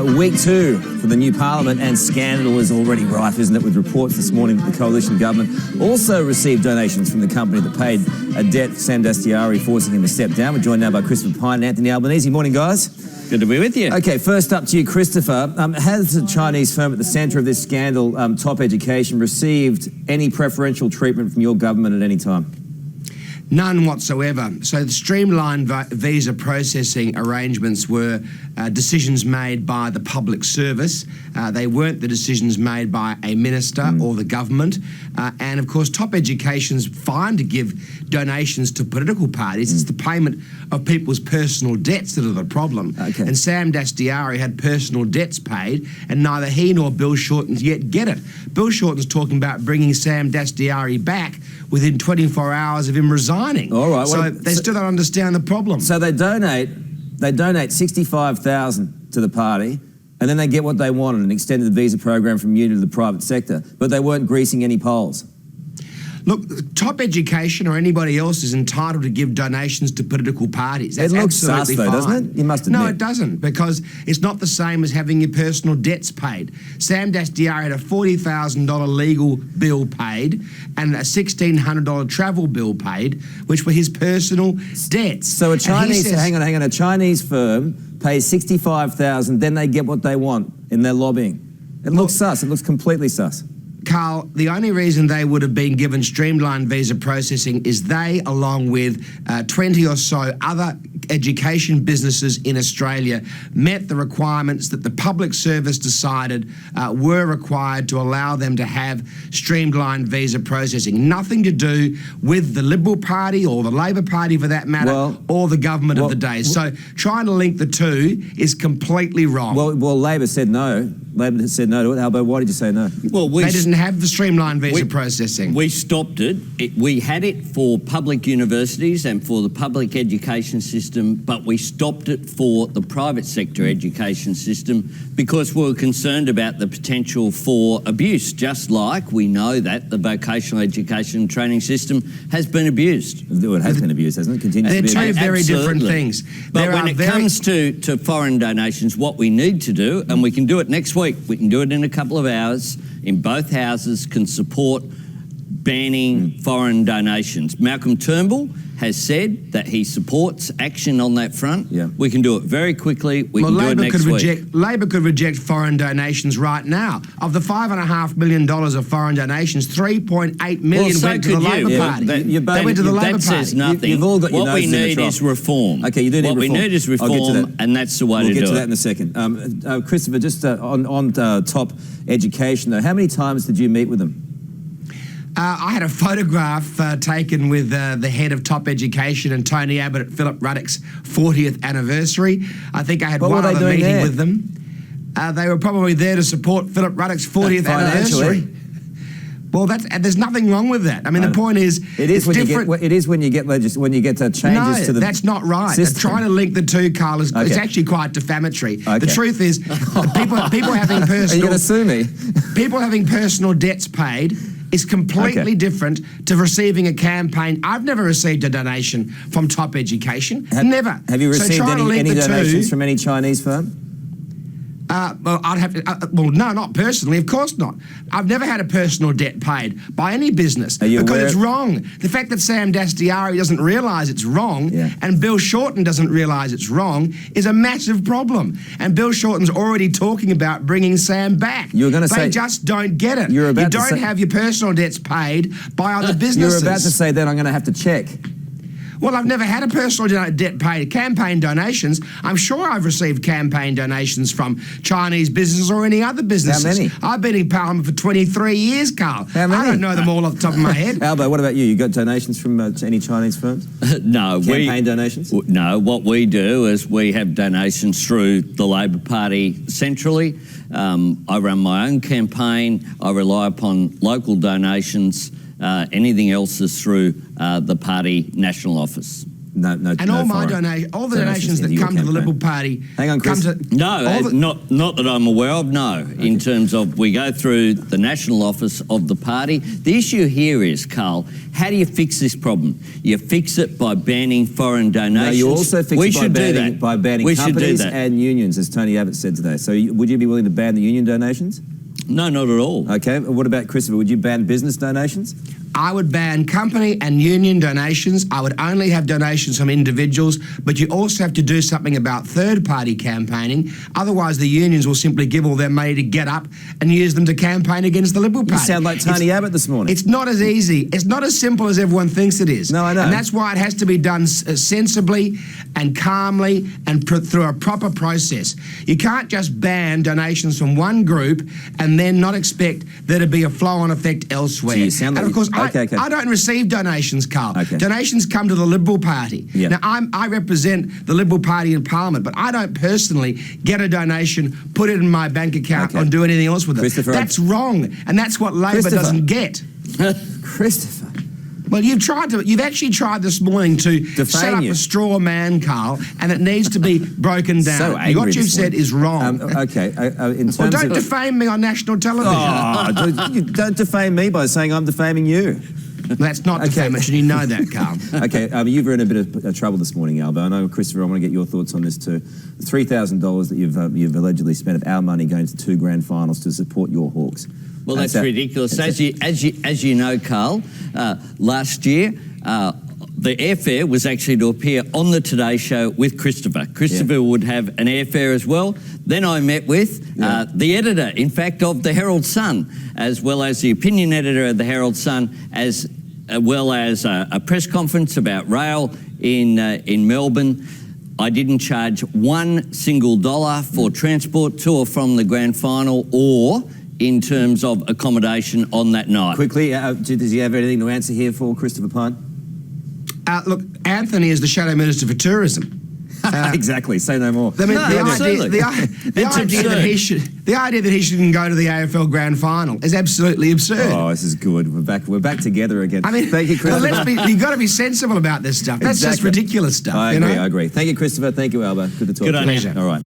Week 2 for the new parliament, and scandal is already rife, isn't it, with reports this morning that the coalition government also received donations from the company that paid a debt for Sam Dastyari, forcing him to step down. We're joined now by Christopher Pyne and Anthony Albanese. Morning, guys. Good to be with you. Okay, first up to you, Christopher. Has the Chinese firm at the centre of this scandal, Top Education, received any preferential treatment from your government at any time? None whatsoever. So the streamlined visa processing arrangements were decisions made by the public service. They weren't the decisions made by a minister or the government. And of course, Top Education's fine to give donations to political parties. It's the payment of people's personal debts that are the problem. Okay. And Sam Dastyari had personal debts paid, and neither he nor Bill Shorten yet get it. Bill Shorten's talking about bringing Sam Dastyari back within 24 hours of him resigning. All right. So they still don't understand the problem. So they donate $65,000 to the party, and then they get what they wanted, an extended visa program from uni to the private sector, but they weren't greasing any poles. Look, Top Education or anybody else is entitled to give donations to political parties. That's it looks absolutely sus, though, fine. doesn't it? You must admit. No, it doesn't, because it's not the same as having your personal debts paid. Sam Dastyari had a $40,000 legal bill paid and a $1,600 travel bill paid, which were his personal debts. So a Chinese, hang on, a Chinese firm pays $65,000, then they get what they want in their lobbying. It looks sus. It looks completely sus. Karl, the only reason they would have been given streamlined visa processing is they, along with 20 or so other education businesses in Australia, met the requirements that the public service decided were required to allow them to have streamlined visa processing. Nothing to do with the Liberal Party or the Labor Party, for that matter, or the government of the day. So trying to link the two is completely wrong. Well, Labor said no. Labor said no to it. Albo, why did you say no? Well, they didn't have the streamlined visa processing. We stopped it. We had it for public universities and for the public education system, but we stopped it for the private sector education system because we were concerned about the potential for abuse, just like we know that the vocational education and training system has been abused. It has been abused, hasn't it? Continues to be abused. They're two very different things. But when it comes to foreign donations, what we need to do, and we can do it next week, we can do it in a couple of hours, in both houses, can support banning foreign donations. Malcolm Turnbull has said that he supports action on that front. Yeah. We can do it very quickly. We can do it next week. Labor could reject foreign donations right now. Of the $5.5 million of foreign donations, 3.8 million went to the Labor Party. They went to the Labor Party. That says nothing. You've all got your what we noses in the need trough. is reform. Okay, you do need reform. What we need is reform, and that's the way to do it. We'll get to that in a second. Christopher, just on Top Education, though, how many times did you meet with them? I had a photograph taken with the head of Top Education and Tony Abbott at Philip Ruddock's 40th anniversary. I think I had one other meeting with them. They were probably there to support Philip Ruddock's 40th anniversary. Well, there's nothing wrong with that. I mean, the point is, it's different. It is when you get changes to the that's not right. Trying to link the two, Karl, is it's actually quite defamatory. Okay. The truth is, people having personal. Are you going to sue me? People having personal debts paid is completely different to receiving a campaign. I've never received a donation from Top Education. Never. Have you received any donations from any Chinese firm? Well, I'd have to. Well, no, not personally. Of course not. I've never had a personal debt paid by any business because it's wrong. The fact that Sam Dastyari doesn't realise it's wrong and Bill Shorten doesn't realise it's wrong is a massive problem. And Bill Shorten's already talking about bringing Sam back. You were going to say they just don't get it. You don't have your personal debts paid by other businesses. You were about to say then I'm going to have to check. Well, I've never had a personal debt paid. Campaign donations, I'm sure I've received campaign donations from Chinese businesses or any other businesses. How many? I've been in Parliament for 23 years, Karl. How many? I don't know them all off the top of my head. Albo, what about you? You got donations from any Chinese firms? No. Campaign donations? No. What we do is we have donations through the Labor Party centrally. I run my own campaign. I rely upon local donations. Anything else is through the party national office. No, And all my all the donations that come to the Liberal Party. Hang on, Chris. Not that I'm aware of, no. Okay. In terms of we go through the national office of the party. The issue here is, Karl, how do you fix this problem? You fix it by banning foreign donations. No, you also fix it by banning companies and unions, as Tony Abbott said today. So would you be willing to ban the union donations? No, not at all. Okay, what about Christopher? Would you ban business donations? I would ban company and union donations. I would only have donations from individuals, but you also have to do something about third-party campaigning. Otherwise, the unions will simply give all their money to get up and use them to campaign against the Liberal Party. You sound like Tony Abbott this morning. It's not as easy. It's not as simple as everyone thinks it is. No, I know. And that's why it has to be done sensibly and calmly and through a proper process. You can't just ban donations from one group and then not expect there to be a flow-on effect elsewhere. So you sound like and of course, okay. I don't receive donations, Karl. Okay. Donations come to the Liberal Party. Yeah. Now, I represent the Liberal Party in Parliament, but I don't personally get a donation, put it in my bank account, and do anything else with it. That's wrong, and that's what Labor doesn't get. Christopher. Well, you've actually tried this morning to set up a straw man, Karl, and it needs to be broken down. So angry what you've said is wrong. In terms don't defame me on national television. Don't defame me by saying I'm defaming you. That's not defamation, you know that, Karl. Okay, you've been in a bit of trouble this morning, Albo. I know, Christopher, I want to get your thoughts on this too. The $3,000 that you've allegedly spent of our money going to 2 grand finals to support your Hawks. Well, that's ridiculous. As you know, Karl, last year, the airfare was actually to appear on the Today Show with Christopher. Christopher would have an airfare as well. Then I met with the editor, in fact, of the Herald Sun, as well as the opinion editor of the Herald Sun, as well as a press conference about rail in Melbourne. I didn't charge $1 single for transport to or from the grand final or in terms of accommodation on that night. Quickly, does he have anything to answer here for Christopher Pyne? Look, Anthony is the Shadow Minister for Tourism. Exactly. Say no more. I mean, the idea that he shouldn't go to the AFL Grand Final is absolutely absurd. Oh, this is good. We're back together again. I mean, thank you, Christopher. You've got to be sensible about this stuff. That's just ridiculous stuff. I agree. Thank you, Christopher. Thank you, Alba. Good to talk to you. Pleasure. All right.